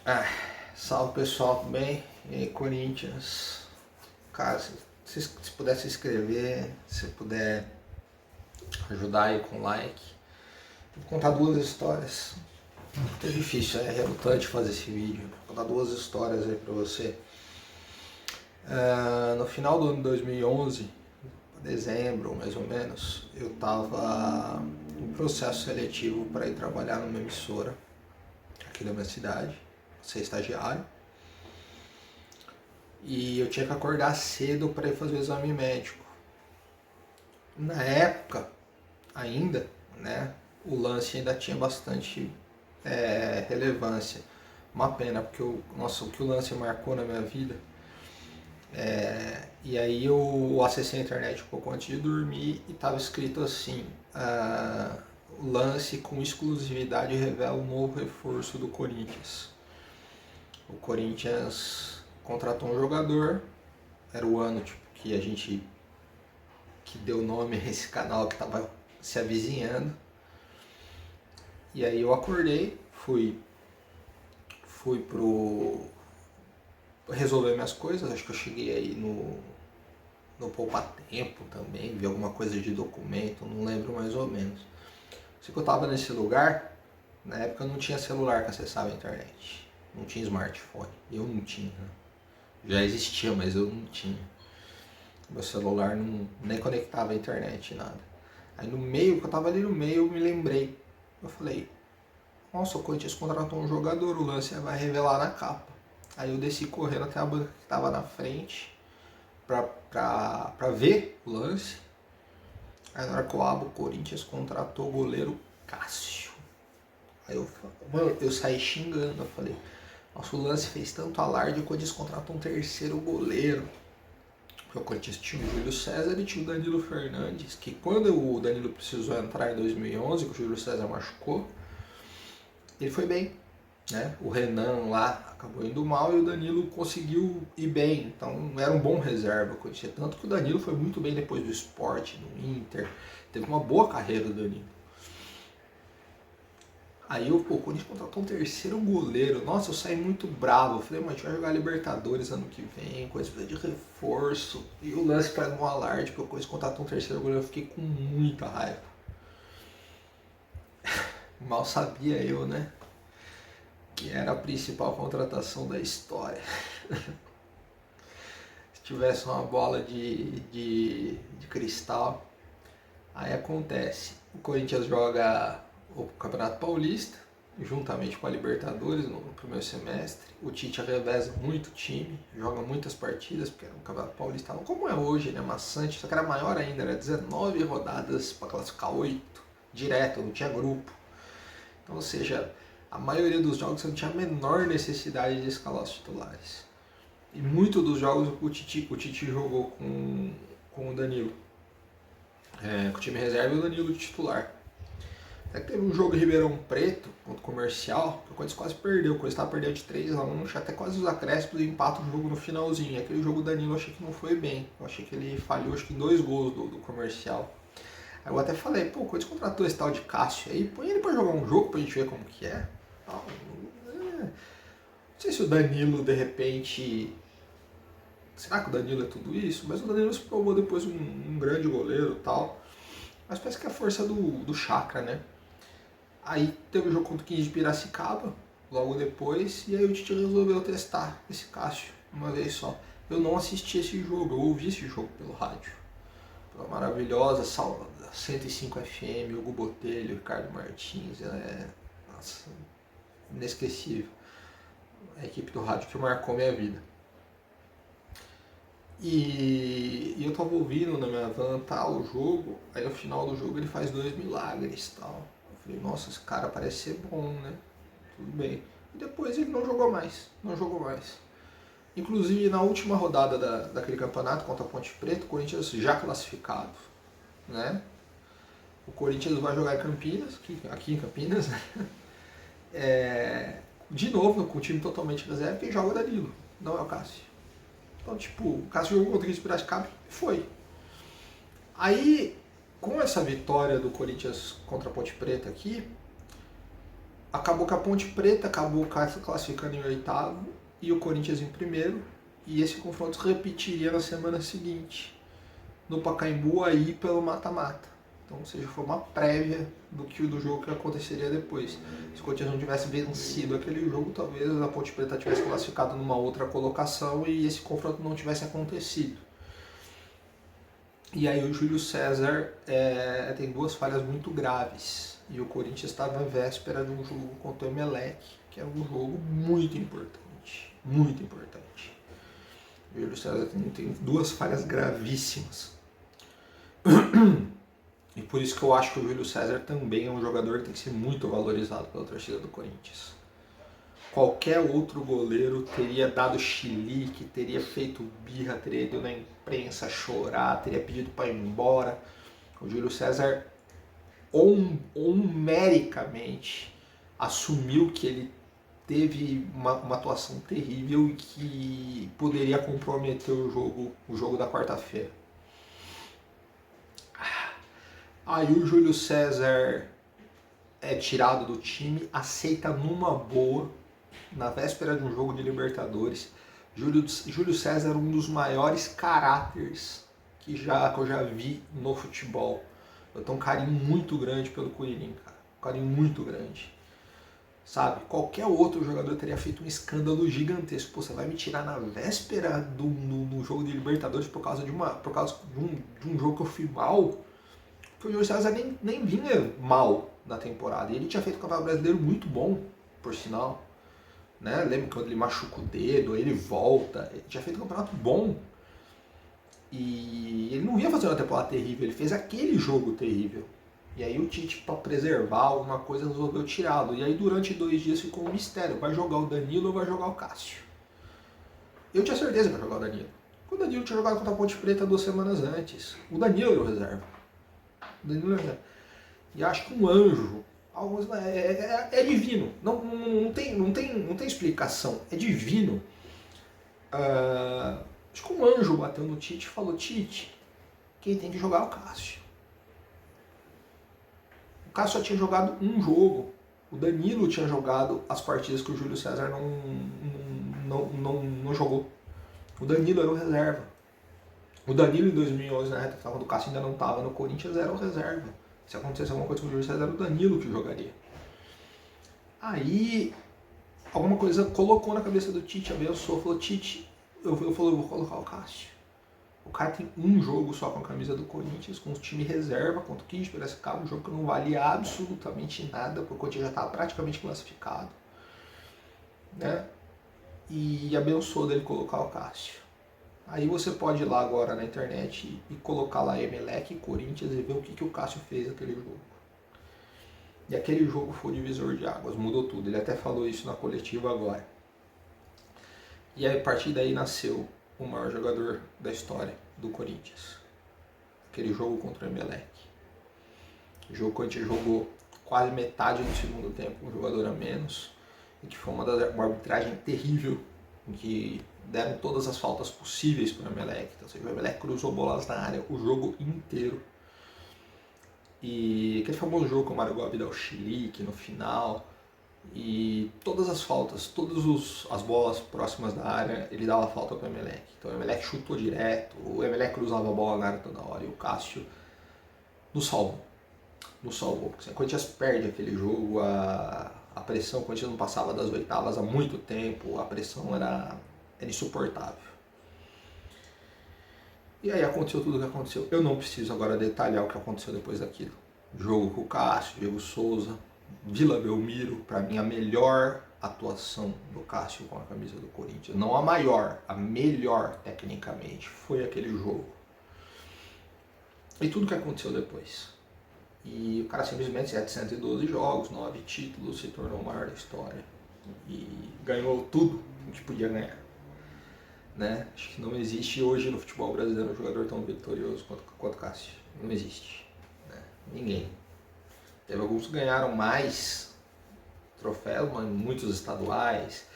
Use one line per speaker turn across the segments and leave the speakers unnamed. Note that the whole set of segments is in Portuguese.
Ah, salve pessoal, tudo bem? E aí, Corinthians? Cara, se puder se inscrever, se puder ajudar aí com like, vou contar duas histórias. É difícil, é relutante fazer esse vídeo. Vou contar duas histórias aí pra você. No final do ano 2011, dezembro mais ou menos, eu tava em processo seletivo para ir trabalhar numa emissora aqui da minha cidade, ser estagiário. E eu tinha que acordar cedo para ir fazer o exame médico. Na época, ainda, né, o lance ainda tinha bastante relevância. Uma pena, porque nossa, o que o lance marcou na minha vida. E aí eu acessei a internet um pouco antes de dormir e estava escrito assim: o lance com exclusividade revela um novo reforço do Corinthians. O Corinthians contratou um jogador, era o ano tipo, que a gente que deu nome a esse canal que estava se avizinhando. E aí eu acordei, fui pro resolver minhas coisas, acho que eu cheguei aí no Poupa Tempo também, vi alguma coisa de documento, não lembro mais ou menos. Sei que eu tava nesse lugar, na época eu não tinha celular que acessava a internet, não tinha smartphone, eu não tinha, né? Já existia, mas eu não tinha. Meu celular nem conectava a internet, nada. Aí no meio, que eu tava ali no meio, eu me lembrei. Eu falei, nossa, o Corinthians contratou um jogador, o lance vai revelar na capa. Aí eu desci correndo até a banca que estava na frente pra ver o lance. Aí na hora que eu abro, o Corinthians contratou o goleiro Cássio. Aí eu saí xingando, eu falei, nossa, o lance fez tanto alarde que o Corinthians contratou um terceiro goleiro. Porque o Corinthians tinha o Júlio César e tinha o Danilo Fernandes, que quando o Danilo precisou entrar em 2011, que o Júlio César machucou, ele foi bem, né? O Renan lá acabou indo mal e o Danilo conseguiu ir bem, então era um bom reserva. Tanto que o Danilo foi muito bem depois do Sport, no Inter, teve uma boa carreira o Danilo. Aí o Corinthians contratou um terceiro goleiro. Nossa, eu saí muito bravo. Eu falei, mas a gente vai jogar Libertadores ano que vem, coisa de reforço. E o lance pega um alarde, porque o Corinthians contratou um terceiro goleiro. Eu fiquei com muita raiva. Mal sabia eu, né? Que era a principal contratação da história. Se tivesse uma bola de cristal, aí acontece. O Corinthians joga o Campeonato Paulista, juntamente com a Libertadores no primeiro semestre. O Tite reveza muito o time, joga muitas partidas, porque era um Campeonato Paulista, como é hoje, né? Maçante, só que era maior ainda, era 19 rodadas para classificar 8 direto, não tinha grupo. Então, ou seja, a maioria dos jogos você não tinha a menor necessidade de escalar os titulares. E muitos dos jogos o Tite jogou com o Danilo, com o time reserva e o Danilo de titular. Até que teve um jogo em Ribeirão Preto contra o Comercial, que o Corinthians quase perdeu. O Corinthians estava perdendo de 3-1, até quase os acréscimos e empata o jogo no finalzinho. E aquele jogo do Danilo eu achei que não foi bem. Eu achei que ele falhou acho que em 2 gols do Comercial. Aí eu até falei, pô, o Corinthians contratou esse tal de Cássio aí, põe ele pra jogar um jogo pra gente ver como que é. Não sei se o Danilo, de repente... Será que o Danilo é tudo isso? Mas o Danilo se provou depois um grande goleiro e tal. Mas parece que é a força do Chakra, né? Aí teve o jogo contra o 15 de Piracicaba, logo depois, e aí o Tite resolveu testar esse Cássio uma vez só. Eu não assisti esse jogo, eu ouvi esse jogo pelo rádio. Pela maravilhosa 105 FM, Hugo Botelho, Ricardo Martins, nossa, inesquecível. A equipe do rádio que marcou minha vida. E eu tava ouvindo na minha van tal o jogo, aí no final do jogo ele faz 2 milagres tal. Eu falei, nossa, esse cara parece ser bom, né? Tudo bem. E depois ele não jogou mais, não jogou mais. Inclusive na última rodada daquele campeonato contra a Ponte Preta, o Corinthians já classificado, né? O Corinthians vai jogar em Campinas, aqui em Campinas, né? De novo, com o time totalmente reserva, quem joga é o Danilo, não é o Cássio. Então, tipo, o Cássio jogou contra o Piracicaba e foi. Aí, com essa vitória do Corinthians contra a Ponte Preta aqui, acabou que a Ponte Preta acabou classificando em oitavo e o Corinthians em primeiro. E esse confronto se repetiria na semana seguinte, no Pacaembu, aí pelo mata-mata. Então, ou seja, foi uma prévia do jogo que aconteceria depois. Se o Corinthians não tivesse vencido aquele jogo, talvez a Ponte Preta tivesse classificado numa outra colocação e esse confronto não tivesse acontecido. E aí o Júlio César tem duas falhas muito graves. E o Corinthians estava na véspera de um jogo contra o Emelec, que era um jogo muito importante. Muito importante. O Júlio César tem duas falhas gravíssimas. E por isso que eu acho que o Júlio César também é um jogador que tem que ser muito valorizado pela torcida do Corinthians. Qualquer outro goleiro teria dado chilique, teria feito birra, teria ido na imprensa chorar, teria pedido para ir embora. O Júlio César numericamente assumiu que ele teve uma atuação terrível e que poderia comprometer o jogo da quarta-feira. Aí o Júlio César é tirado do time, aceita numa boa, na véspera de um jogo de Libertadores. Júlio César é um dos maiores caráteres que eu já vi no futebol. Eu tenho um carinho muito grande pelo Curirim, cara. Um carinho muito grande. Sabe? Qualquer outro jogador teria feito um escândalo gigantesco. Pô, você vai me tirar na véspera no jogo de Libertadores por causa de um jogo que eu fui mal? Porque o Júlio César nem vinha mal na temporada. E ele tinha feito um campeonato brasileiro muito bom, por sinal. Né? Lembra quando ele machuca o dedo, aí ele volta. Ele tinha feito um campeonato bom. E ele não vinha fazendo uma temporada terrível, ele fez aquele jogo terrível. E aí o Tite, para preservar alguma coisa, resolveu tirá-lo. E aí durante 2 dias ficou um mistério. Vai jogar o Danilo ou vai jogar o Cássio? Eu tinha certeza que ia jogar o Danilo. O Danilo tinha jogado contra a Ponte Preta 2 semanas antes. O Danilo era o reserva. O Danilo era o reserva. E acho que um anjo, é divino. Não tem explicação. É divino. Acho que um anjo bateu no Tite e falou: Tite, quem tem que jogar é o Cássio. O Cássio só tinha jogado um jogo. O Danilo tinha jogado as partidas que o Júlio César não jogou. O Danilo era o reserva. O Danilo em 2011, na reta final, quando o Cássio ainda não estava no Corinthians, era o reserva. Se acontecesse alguma coisa com o Júlio César, era o Danilo que jogaria. Aí, alguma coisa colocou na cabeça do Tite, abençoou, falou: Tite, eu vou colocar o Cássio. O cara tem um jogo só com a camisa do Corinthians, com o time reserva contra o 15 de Piracicaba, um jogo que não valia absolutamente nada, porque o Corinthians já estava praticamente classificado. Né? E abençoou dele colocar o Cássio. Aí você pode ir lá agora na internet e colocar lá Emelec e Corinthians e ver o que o Cássio fez naquele jogo. E aquele jogo foi o divisor de águas, mudou tudo. Ele até falou isso na coletiva agora. E aí, a partir daí nasceu o maior jogador da história do Corinthians. Aquele jogo contra o Emelec. O jogo que a gente jogou quase metade do segundo tempo, um jogador a menos, e que foi uma arbitragem terrível, em que deram todas as faltas possíveis para o Emelec. Então, o Emelec cruzou bolas na área o jogo inteiro. E aquele famoso jogo que o Mário Gobi dá o chilique no final, e todas as faltas, todas as bolas próximas da área, ele dava falta para o Emelec. Então o Emelec chutou direto, o Emelec cruzava a bola na área toda hora, e o Cássio nos salvou. Porque o Corinthians perde aquele jogo, a pressão, o Corinthians não passava das oitavas há muito tempo, a pressão era insuportável. E aí aconteceu tudo o que aconteceu. Eu não preciso agora detalhar o que aconteceu depois daquilo. Jogo com o Cássio, Diego Souza, Vila Belmiro, para mim a melhor atuação do Cássio com a camisa do Corinthians. Não a maior, a melhor tecnicamente, foi aquele jogo. E tudo que aconteceu depois. E o cara simplesmente 712 jogos, 9 títulos, se tornou o maior da história. E ganhou tudo que podia ganhar. Né? Acho que não existe hoje no futebol brasileiro um jogador tão vitorioso quanto o Cássio. Não existe. Né? Ninguém. Teve alguns que ganharam mais troféus, mas muitos estaduais,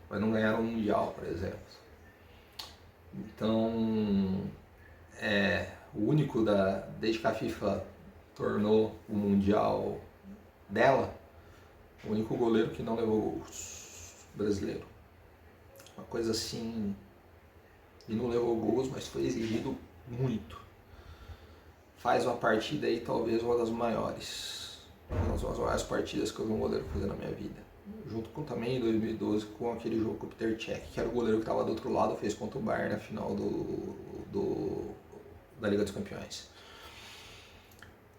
mas não ganharam um mundial, por exemplo. Então, o único desde que a FIFA tornou o mundial dela, O único goleiro que não levou gols brasileiro. Uma coisa assim, e não levou gols, mas foi exigido muito. Faz uma partida aí talvez uma das maiores partidas que eu vi um goleiro fazer na minha vida. Junto com também em 2012 com aquele jogo com o Peter Cech, que era o goleiro que estava do outro lado, fez contra o Bayern na final da Liga dos Campeões.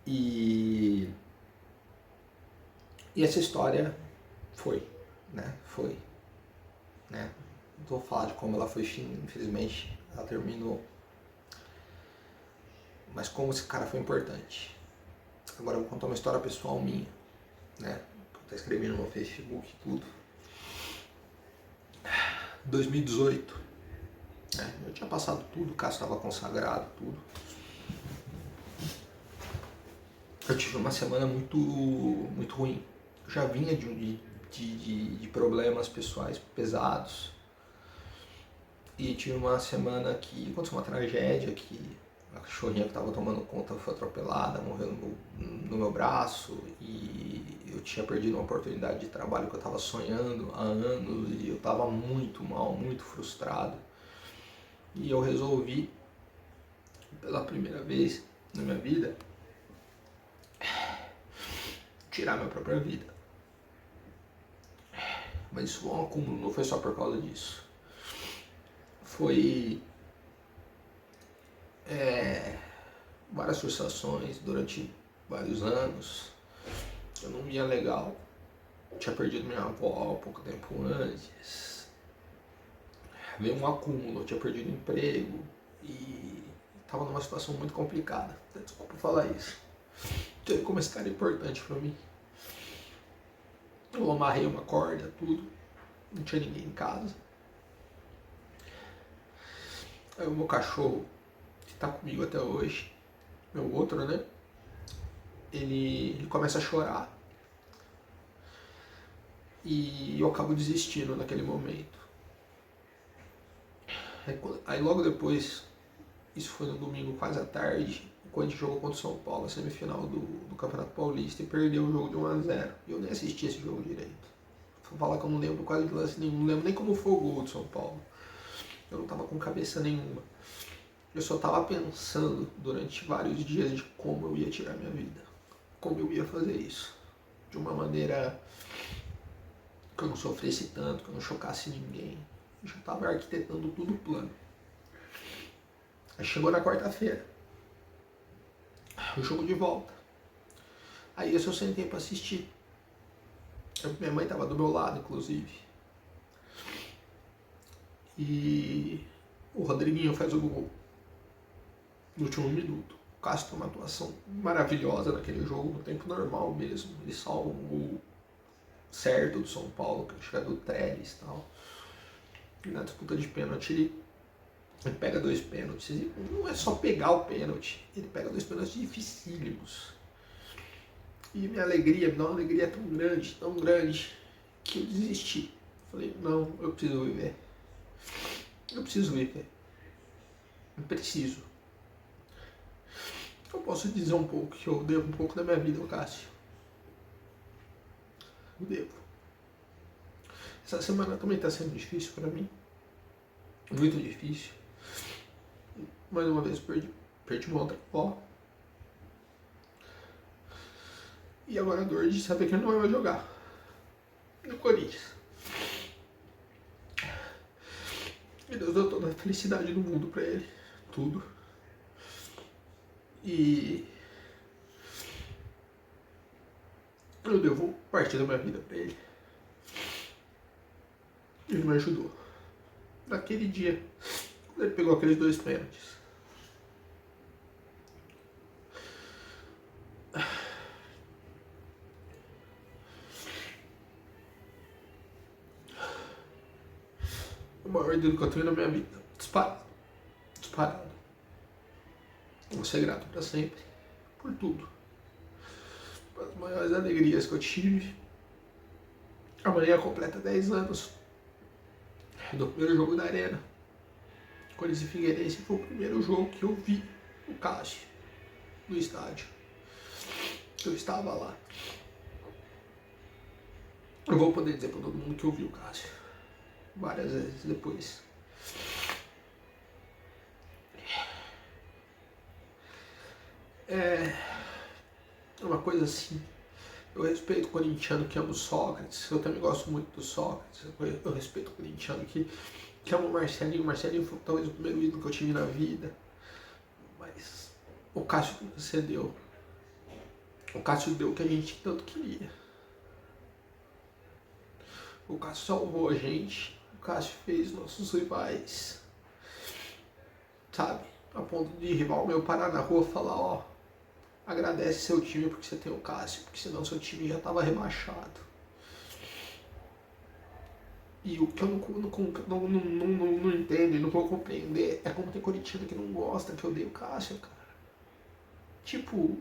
E essa história foi, né? Foi, né? Não vou falar de como ela foi, infelizmente, ela terminou. Mas como esse cara foi importante. Agora eu vou contar uma história pessoal minha, né? Que eu tô escrevendo no Facebook e tudo. 2018, né? Eu tinha passado tudo, o Cássio estava consagrado, tudo. Eu tive uma semana muito ruim. Eu já vinha de problemas pessoais pesados. E tive uma semana que aconteceu uma tragédia, que a cachorrinha que estava tomando conta foi atropelada, morreu no meu braço, e eu tinha perdido uma oportunidade de trabalho que eu estava sonhando há anos, e eu estava muito mal, muito frustrado. E eu resolvi, pela primeira vez na minha vida, tirar minha própria vida. Mas isso foi um acúmulo, não foi só por causa disso. Foi várias frustrações durante vários anos. Eu não via legal. Eu tinha perdido minha avó pouco tempo antes. Veio um acúmulo, eu tinha perdido o emprego e estava numa situação muito complicada. Desculpa falar isso. Você vê como esse cara é importante pra mim. Eu amarrei uma corda, tudo. Não tinha ninguém em casa. Aí o meu cachorro, que tá comigo até hoje, meu outro, né? Ele começa a chorar. E eu acabo desistindo naquele momento. Aí logo depois, isso foi no domingo quase à tarde, quando a gente jogou contra o São Paulo, a semifinal do Campeonato Paulista, e perdeu o jogo de 1-0. E eu nem assisti esse jogo direito. Vou falar que eu não lembro quase de lance nenhum, não lembro nem como foi o gol do São Paulo. Eu não tava com cabeça nenhuma. Eu só tava pensando durante vários dias de como eu ia tirar minha vida. Como eu ia fazer isso. De uma maneira que eu não sofresse tanto, que eu não chocasse ninguém. Eu já tava arquitetando tudo o plano. Aí chegou na quarta-feira. O jogo de volta. Aí eu sentei pra assistir. Minha mãe tava do meu lado, inclusive. E o Rodriguinho faz o gol no último minuto. O Cássio tem uma atuação maravilhosa naquele jogo, no tempo normal mesmo. Ele salva um gol certo do São Paulo, que acho que é do Trellis e tal. E na disputa de pênalti ele pega 2 pênaltis. E não é só pegar o pênalti, ele pega 2 pênaltis dificílimos. E minha alegria, me dá uma alegria tão grande, que eu desisti. Falei, não, eu preciso viver. Eu preciso viver. Eu preciso. Eu posso dizer um pouco que eu devo um pouco da minha vida ao Cássio. Eu devo. Essa semana também está sendo difícil para mim. Muito difícil. Mais uma vez perdi uma outra avó. E agora a dor de saber que ele não vai mais jogar no Corinthians. E Deus deu toda a felicidade do mundo pra ele. Tudo. E eu devo parte da minha vida pra ele. Ele me ajudou. Naquele dia, quando ele pegou aqueles 2 pênaltis. O maior ídolo que eu tenho na minha vida. Disparado. Vou ser grato pra sempre. Por tudo. As maiores alegrias que eu tive. Amanhã completa 10 anos do primeiro jogo da Arena. Corinthians e Figueirense foi o primeiro jogo que eu vi o Cássio no estádio. Eu estava lá. Eu vou poder dizer pra todo mundo que eu vi o Cássio várias vezes depois. É uma coisa assim. Eu respeito o corintiano que ama o Sócrates, eu também gosto muito do Sócrates. Eu respeito o corintiano que ama o Marcelinho. O Marcelinho foi talvez o primeiro ídolo que eu tive na vida. Mas o Cássio cedeu. O Cássio deu o que a gente tanto queria. O Cássio salvou a gente. O Cássio fez nossos rivais, sabe? A ponto de rival meu parar na rua e falar, ó, agradece seu time porque você tem o Cássio, porque senão seu time já estava rebaixado. E o que eu não entendo e não vou compreender é como tem corintiano que não gosta que eu dei o Cássio, cara. Tipo,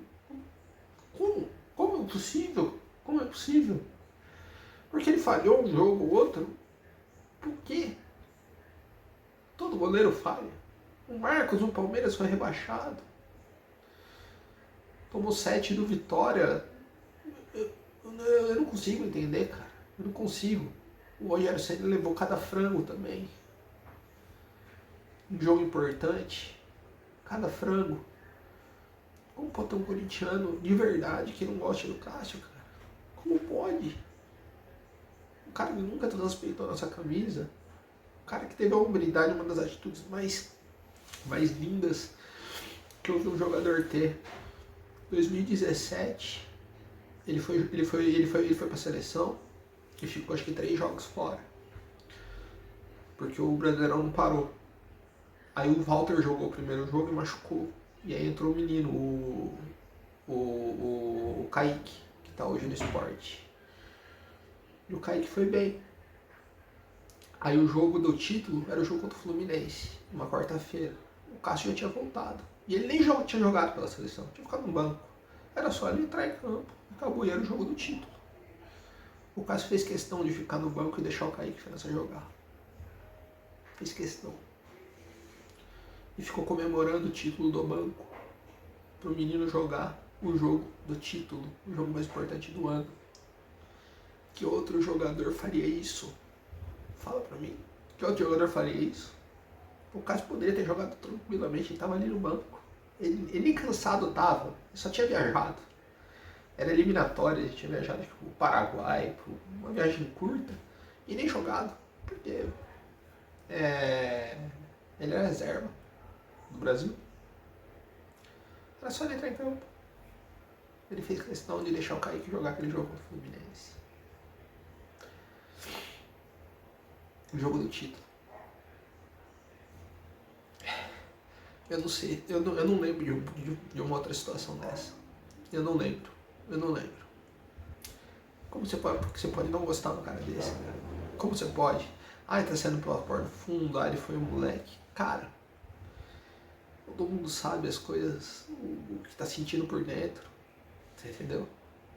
como? Como é possível? Como é possível? Porque ele falhou um jogo ou outro? Por quê? Todo goleiro falha. O Marcos no Palmeiras foi rebaixado. Tomou 7 do Vitória. Eu não consigo entender, cara. Eu não consigo. O Rogério Ceni levou cada frango também. Um jogo importante. Cada frango. Como pode ter um corintiano de verdade que não gosta do Cássio, cara? Como pode? O cara que nunca transpeitou a nossa camisa. O cara que teve a humildade, uma das atitudes mais lindas que eu vi um jogador ter. 2017, ele foi pra seleção e ficou acho que 3 jogos fora. Porque o Brasileirão não parou. Aí o Walter jogou o primeiro jogo e machucou. E aí entrou o menino, o Kaique, que tá hoje no Sport. E o Kaique foi bem. Aí o jogo do título era o jogo contra o Fluminense, uma quarta-feira. O Cássio já tinha voltado. E ele nem tinha jogado pela seleção, tinha ficado no banco. Era só ele entrar em campo. Acabou e era o jogo do título. O Cássio fez questão de ficar no banco e deixar o Kaique França jogar. Fez questão. E ficou comemorando o título do banco. Pro menino jogar o jogo do título, o jogo mais importante do ano. Que outro jogador faria isso? Fala pra mim. Que outro jogador faria isso? O Cássio poderia ter jogado tranquilamente, ele tava ali no banco. Ele nem cansado tava, ele só tinha viajado. Era eliminatória, ele tinha viajado pro Paraguai, uma viagem curta, e nem jogado, porque ele era reserva do Brasil. Era só ele entrar em campo. Ele fez questão de deixar o Kaique jogar aquele jogo contra o Fluminense. O jogo do título. Eu não sei, eu não lembro de uma outra situação dessa. Eu não lembro. Como você pode, porque você pode não gostar do cara desse, cara? Como você pode? Ah, ele tá sendo pela porta do fundo, ah, ele foi um moleque. Cara, todo mundo sabe as coisas, o que tá sentindo por dentro. Você entendeu?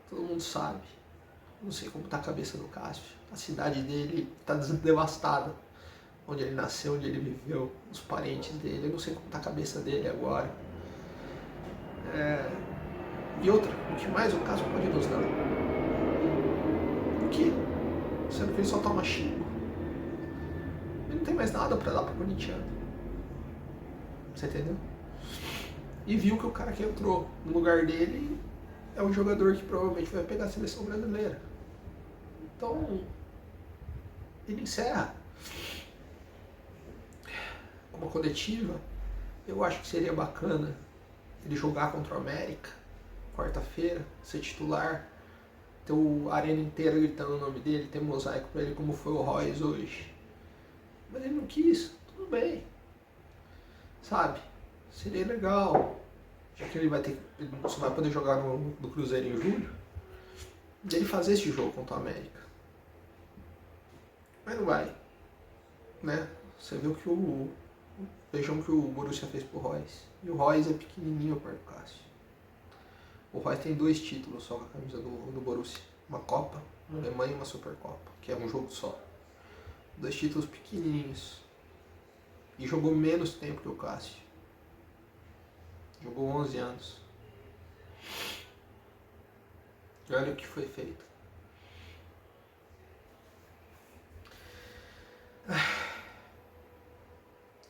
Todo mundo sabe. Não sei como tá a cabeça do Cássio. A cidade dele tá devastada. Onde ele nasceu, onde ele viveu, os parentes dele. Eu não sei como tá a cabeça dele agora. E outra, o que mais o Cássio pode nos dar? O quê? Sendo que ele só toma xingo. Ele não tem mais nada pra dar pro corintiano. Você entendeu? E viu que o cara que entrou no lugar dele é um jogador que provavelmente vai pegar a seleção brasileira. Então, ele encerra uma coletiva. Eu acho que seria bacana ele jogar contra o América, quarta-feira, ser titular, ter a arena inteira gritando o nome dele, ter mosaico pra ele como foi o Royce hoje. Mas ele não quis, tudo bem. Sabe? Seria legal. Já que ele só vai poder jogar no Cruzeiro em julho, dele fazer esse jogo contra o América. Mas não vai. Né? Você viu que vejam que o Borussia fez pro Royce. E o Royce é pequenininho perto do Cássio. O Royce tem 2 títulos só com a camisa do Borussia. Uma Copa, uma Alemanha e uma Supercopa, que é um jogo só. 2 títulos pequenininhos. E jogou menos tempo que o Cássio. Jogou 11 anos. E olha o que foi feito.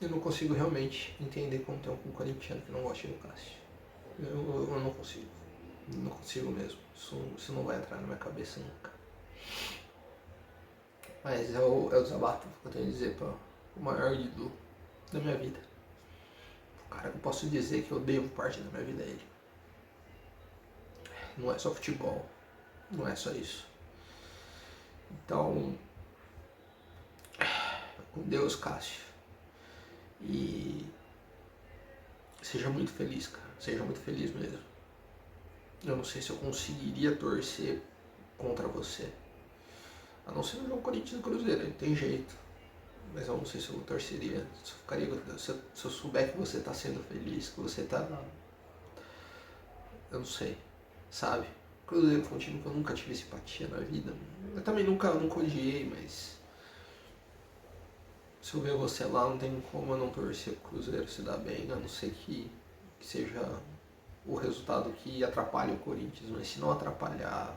Eu não consigo realmente entender como tem um corintiano que não gosta do Cássio. Eu não consigo. Não consigo mesmo. Isso não vai entrar na minha cabeça nunca. Mas é o desabafo que eu tenho a dizer para o maior ídolo da minha vida. O cara que eu posso dizer que eu devo parte da minha vida a ele. Não é só futebol. Não é só isso. Então, com Deus, Cássio. E seja muito feliz, cara. Seja muito feliz mesmo. Eu não sei se eu conseguiria torcer contra você. A não ser no jogo Corinthians e Cruzeiro, aí tem jeito. Mas eu não sei se eu torceria. Se eu souber que você tá sendo feliz, que você tá. Eu não sei, sabe? Cruzeiro foi um time que eu nunca tive simpatia na vida. Eu também nunca odiei, mas. Se eu ver você lá, não tem como eu não torcer pro Cruzeiro se dar bem, a não ser que seja o resultado que atrapalhe o Corinthians. Mas se não atrapalhar,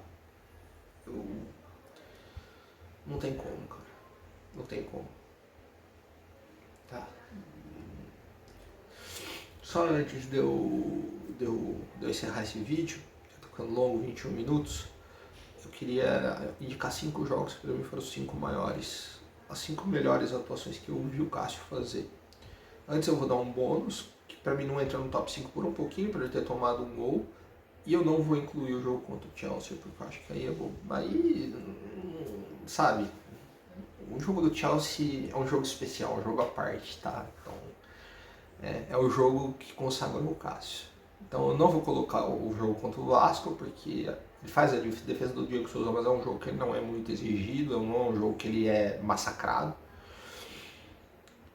eu. Não tem como, cara. Não tem como. Tá. Só antes de eu encerrar esse vídeo, que tá ficando longo, 21 minutos, eu queria indicar 5 jogos que para mim foram os 5 maiores, as 5 melhores atuações que eu vi o Cássio fazer. Antes eu vou dar um bônus, que para mim não entra no top 5 por um pouquinho, por ele ter tomado um gol, e eu não vou incluir o jogo contra o Chelsea, porque eu acho que aí é bom. Aí, sabe, o jogo do Chelsea é um jogo especial, um jogo à parte, tá? Então, é o jogo que consagrou o Cássio. Então eu não vou colocar o jogo contra o Vasco, porque ele faz a defesa do Diego Souza, mas é um jogo que ele não é muito exigido, não é um jogo que ele é massacrado.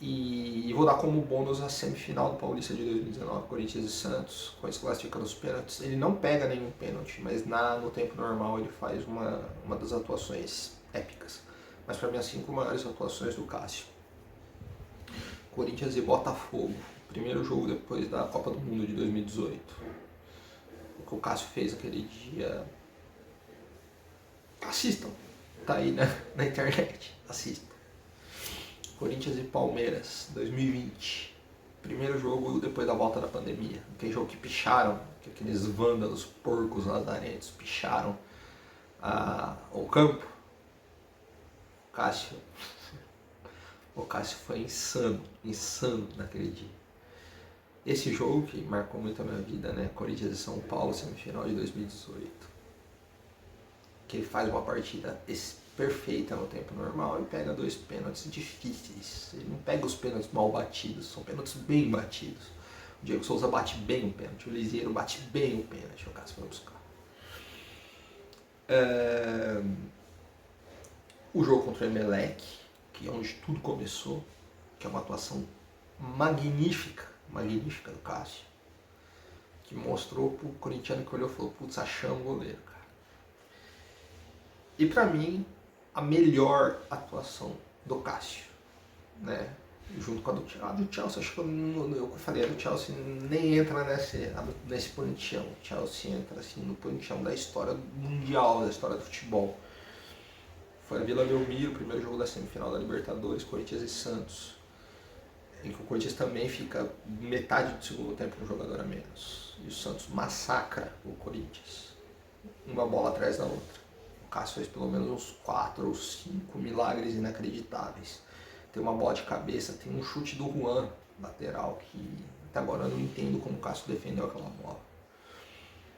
E vou dar como bônus a semifinal do Paulista de 2019, Corinthians e Santos, com esse classificando os pênaltis. Ele não pega nenhum pênalti, mas no tempo normal ele faz uma das atuações épicas. Mas para mim as 5 maiores atuações do Cássio. Corinthians e Botafogo. Primeiro jogo depois da Copa do Mundo de 2018. O que o Cássio fez aquele dia. Assistam. Tá aí na internet. Assistam. Corinthians e Palmeiras, 2020. Primeiro jogo depois da volta da pandemia. Aquele jogo que picharam, que aqueles vândalos porcos lazarentos picharam o campo. O Cássio foi insano naquele dia. Esse jogo que marcou muito a minha vida, né? Corinthians e São Paulo, semifinal de 2018. Que ele faz uma partida perfeita no tempo normal e pega 2 pênaltis difíceis. Ele não pega os pênaltis mal batidos, são pênaltis bem batidos. O Diego Souza bate bem o pênalti, o Liseiro bate bem o pênalti, o Cássio vai buscar. O jogo contra o Emelec, que é onde tudo começou, que é uma atuação magnífica do Cássio, que mostrou pro corintiano que olhou e falou, putz, achamos o goleiro, cara. E pra mim, a melhor atuação do Cássio, né? Junto com a do Chelsea. A do Chelsea, acho que eu falei, a do Chelsea nem entra nesse panteão. O Chelsea entra assim, no panteão da história mundial, da história do futebol. Foi a Vila Belmiro, o primeiro jogo da semifinal da Libertadores, Corinthians e Santos. Em que o Corinthians também fica metade do segundo tempo com um jogador a menos. E o Santos massacra o Corinthians. Uma bola atrás da outra. O Cássio fez pelo menos uns 4 ou 5 milagres inacreditáveis. Tem uma bola de cabeça, tem um chute do Juan, lateral, que até agora eu não entendo como o Cássio defendeu aquela bola.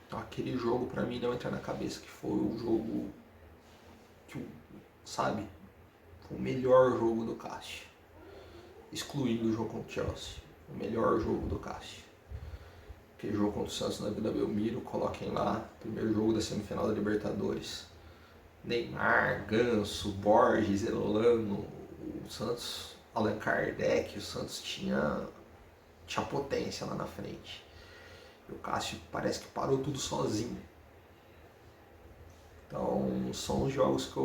Então aquele jogo pra mim não entra na cabeça, que foi o jogo que, sabe, foi o melhor jogo do Cássio. Excluindo o jogo contra o Chelsea. O melhor jogo do Cássio. Aquele jogo contra o Santos na Vila Belmiro, coloquem lá, primeiro jogo da semifinal da Libertadores. Neymar, Ganso, Borges, Elano, o Santos, Allan Kardec, o Santos tinha potência lá na frente. E o Cássio parece que parou tudo sozinho. Então são os jogos que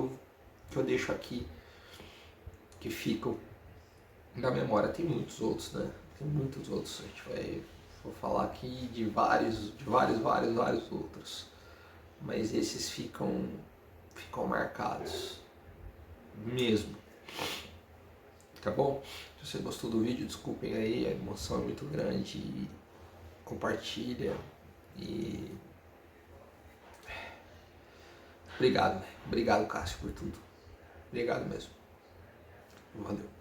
eu deixo aqui, que ficam na memória. Tem muitos outros, né? Tem muitos outros. A gente vou falar aqui de vários outros. Mas esses ficam marcados. Mesmo. tá bom? Se você gostou do vídeo, desculpem aí, a emoção é muito grande, e compartilha e obrigado, né? Obrigado, Cássio, por tudo. Obrigado mesmo. Valeu.